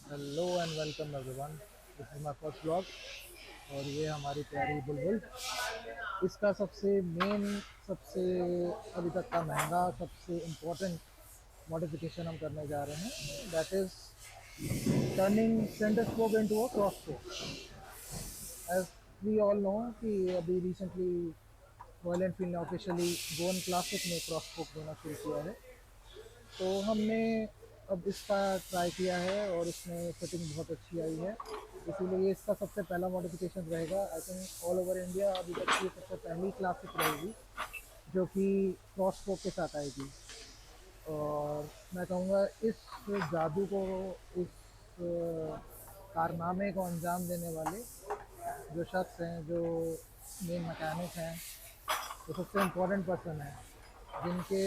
Hello and welcome everyone. This is my first blog और ये हमारी प्यारी बुलबुल। इसका सबसे अभी तक का महंगा, सबसे इम्पोर्टेंट मॉडिफिकेशन हम करने जा रहे हैं। That is turning centre spoke into a cross spoke. As we all know कि अभी रिसेंटली रॉयल एनफील्ड ने ऑफिशियली गोन क्लासिक में क्रॉस स्पोक देना शुरू किया है। तो हमने अब इसका ट्राई किया है और इसमें फिटिंग बहुत अच्छी आई है, इसीलिए ये इसका सबसे पहला मॉडिफिकेशन रहेगा। I think all over India अभी तक की सबसे पहली क्लासिक रहेगी जो कि क्रॉस स्पोक के साथ आएगी। और मैं कहूँगा इस जादू को, इस कारनामे को अंजाम देने वाले जो शख्स हैं, जो मेन मैकेनिक हैं, जो सबसे इम्पोर्टेंट पर्सन है, जिनके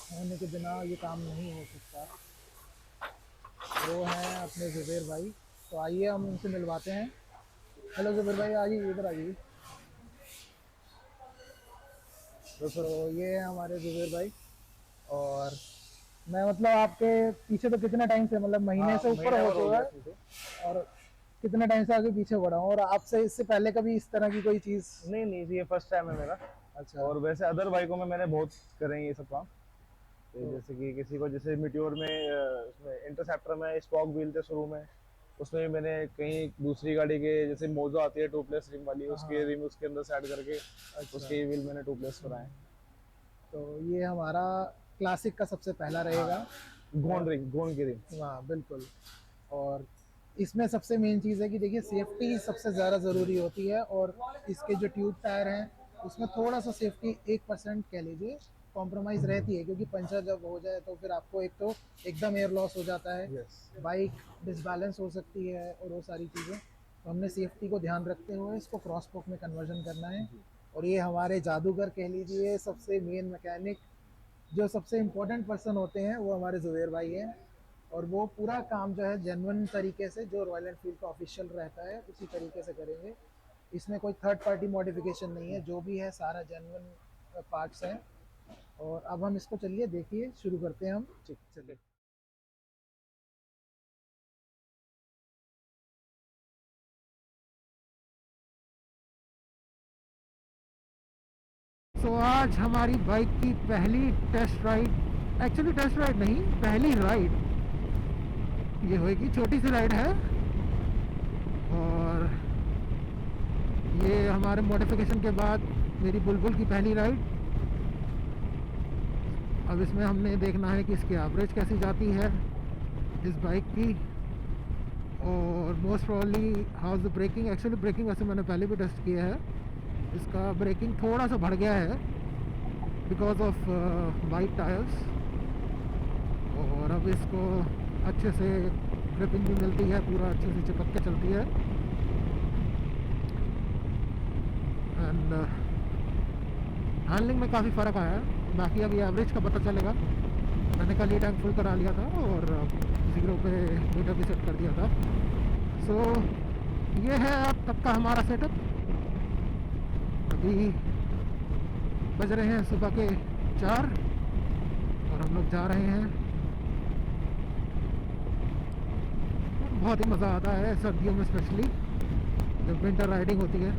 होने के बिना ये काम नहीं हो सकता, वो हैं अपने ज़ुबैर भाई। तो आइए हम उनसे मिलवाते हैं। हेलो ज़ुबैर भाई, आइए इधर आइए। तो ये है हमारे ज़ुबैर भाई। और मैं मतलब आपके पीछे तो कितने टाइम से, मतलब महीने हाँ, से ऊपर महीने हो भर हो चुका गया है। समझो। और कितने टाइम से आगे पीछे बढ़ा हूँ, और आपसे इससे पहले कभी इस तरह की कोई चीज़? नहीं नहीं, ये फर्स्ट टाइम है मेरा। अच्छा। और वैसे अदर बाइकों में मैंने बहुत करे हैं ये सब काम। तो तो जैसे कि किसी को, जैसे मिट्योर में उसमें इंटरसेप्टर में स्पॉक व्हील थे शुरू में, उसमें भी मैंने कहीं दूसरी गाड़ी के, जैसे मोजो आती है टूपलेस रिम वाली, उसके हाँ। रिम उसके अंदर सेट करके अच्छा। उसके व्हील मैंने टूपलेस कराए। तो ये हमारा क्लासिक का सबसे पहला हाँ, रहेगा। गोन और रिंग, गोन की रिंग। हाँ बिल्कुल। और इसमें सबसे मेन चीज़ है कि देखिए, सेफ्टी सबसे ज़्यादा ज़रूरी होती है। और इसके जो ट्यूब टायर हैं उसमें थोड़ा सा सेफ्टी 1% कह लीजिए कॉम्प्रोमाइज़ रहती है, क्योंकि पंचर जब हो जाए तो फिर आपको एक तो एकदम एयर लॉस हो जाता है, यस। बाइक डिसबैलेंस हो सकती है और वो सारी चीज़ें। तो हमने सेफ्टी को ध्यान रखते हुए इसको क्रॉस पोक में कन्वर्जन करना है। और ये हमारे जादूगर कह लीजिए, सबसे मेन मैकेनिक, जो सबसे इम्पोर्टेंट पर्सन होते हैं, वो हमारे ज़ुबैर भाई हैं। और वो पूरा काम जो है जेन्युइन तरीके से, जो रॉयल एनफील्ड का ऑफिशियल रहता है उसी तरीके से करेंगे। इसमें कोई थर्ड पार्टी मॉडिफिकेशन नहीं है, जो भी है सारा जेन्युइन पार्ट्स हैं। और अब हम इसको, चलिए देखिए, शुरू करते हैं हम। ठीक। चलिए। तो आज हमारी बाइक की पहली test ride, actually test ride नहीं, पहली राइड ये होगी। छोटी सी राइड है और ये हमारे मॉडिफिकेशन के बाद मेरी बुलबुल की पहली राइड। अब इसमें हमने देखना है कि इसकी एवरेज कैसी जाती है इस बाइक की। और most probably how's the braking. Actually braking वैसे मैंने पहले भी टेस्ट किया है, इसका ब्रेकिंग थोड़ा सा बढ़ गया है बिकॉज ऑफ वाइट टायर्स। और अब इसको अच्छे से ग्रिपिंग भी मिलती है, पूरा अच्छे से चिपक के चलती है। एंड हैंडलिंग में काफ़ी फ़र्क आया है। बाकी अभी एवरेज का पता चलेगा। मैंने कल ही टैंक फुल करा लिया था और ज़ीरो पे मीटर भी सेट कर दिया था। सो ये है अब तक का हमारा सेटअप। अभी बज रहे हैं सुबह के 4 और हम लोग जा रहे हैं। बहुत ही मज़ा आता है सर्दियों में, स्पेशली जब विंटर राइडिंग होती है।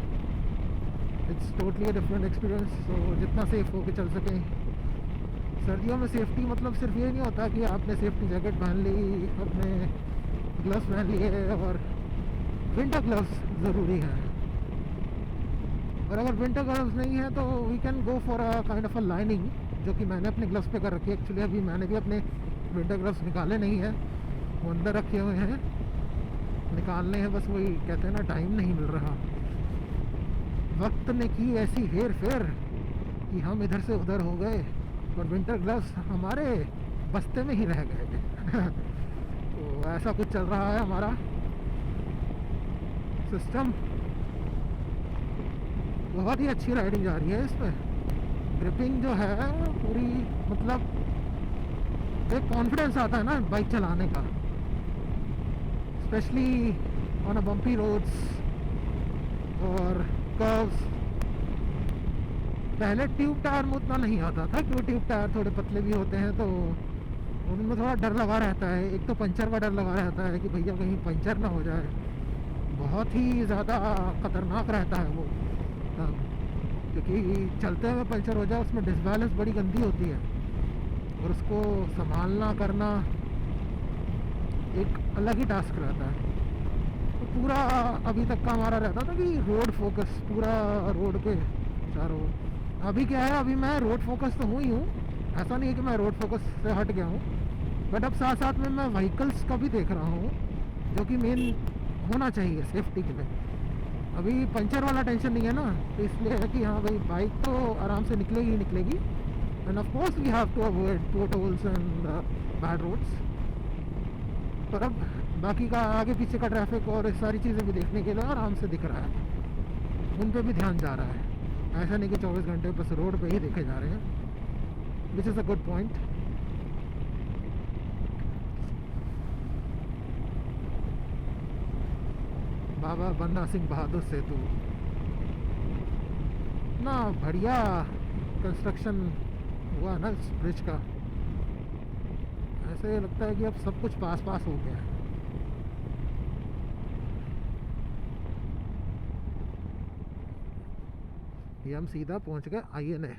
It's totally different experience. तो जितना सेफ हो के चल सकें। सर्दियों में सेफ्टी मतलब सिर्फ ये नहीं होता कि आपने सेफ्टी जैकेट पहन ली, अपने ग्लव्स पहन लिए, और विंटर ग्लव्स ज़रूरी है। और अगर विंटर ग्लव्स नहीं है तो we can go for a kind of a lining, जो कि मैंने अपने ग्लव्स पे कर रखी है। एक्चुअली अभी मैंने भी अपने विंटर ग्लव्स निकाले नहीं हैं, वो अंदर रखे हुए हैं, निकालने हैं बस। वही कहते हैं ना, टाइम नहीं मिल रहा। वक्त ने की ऐसी हेर फेर कि हम इधर से उधर हो गए और विंटर ग्लव्स हमारे बस्ते में ही रह गए। तो ऐसा कुछ चल रहा है हमारा सिस्टम। बहुत ही अच्छी राइडिंग जा रही है इस पर। ग्रिपिंग जो है पूरी, मतलब एक कॉन्फिडेंस आता है ना बाइक चलाने का, specially on a bumpy roads और कर्व्स। पहले ट्यूब टायर में उतना नहीं आता था, क्योंकि ट्यूब टायर थोड़े पतले भी होते हैं, तो उनमें थोड़ा डर लगा रहता है। एक तो पंचर का डर लगा रहता है कि भैया कहीं पंचर ना हो जाए, बहुत ही ज़्यादा ख़तरनाक रहता है वो। क्योंकि चलते हुए पंचर हो जाए उसमें डिसबैलेंस बड़ी गंदी होती है, और उसको संभालना करना एक अलग ही टास्क रहता है। तो पूरा अभी तक का हमारा रहता था कि रोड फोकस, पूरा रोड पे चारों। अभी क्या है, अभी मैं रोड फोकस तो हूँ ही हूँ, ऐसा नहीं है कि मैं रोड फोकस से हट गया हूँ, बट अब साथ साथ में मैं व्हीकल्स का भी देख रहा हूँ, जो कि मेन होना चाहिए सेफ्टी के लिए। अभी पंचर वाला टेंशन नहीं है ना, तो इसलिए है कि हाँ भाई बाइक तो आराम से निकलेगी ही निकलेगी। And of course we have to avoid potholes and bad roads. पर अब बाकी का आगे पीछे का ट्रैफिक और सारी चीज़ें भी देखने के लिए आराम से दिख रहा है, उन पे भी ध्यान जा रहा है। ऐसा नहीं कि 24 घंटे बस रोड पे ही देखे जा रहे हैं, which is a good point. Baba Banna Singh Bahadur Setu ना, बढ़िया कंस्ट्रक्शन हुआ ना इस ब्रिज का। ऐसे लगता है कि अब सब कुछ पास पास हो गया है। ये हम सीधा पहुंच गए INA।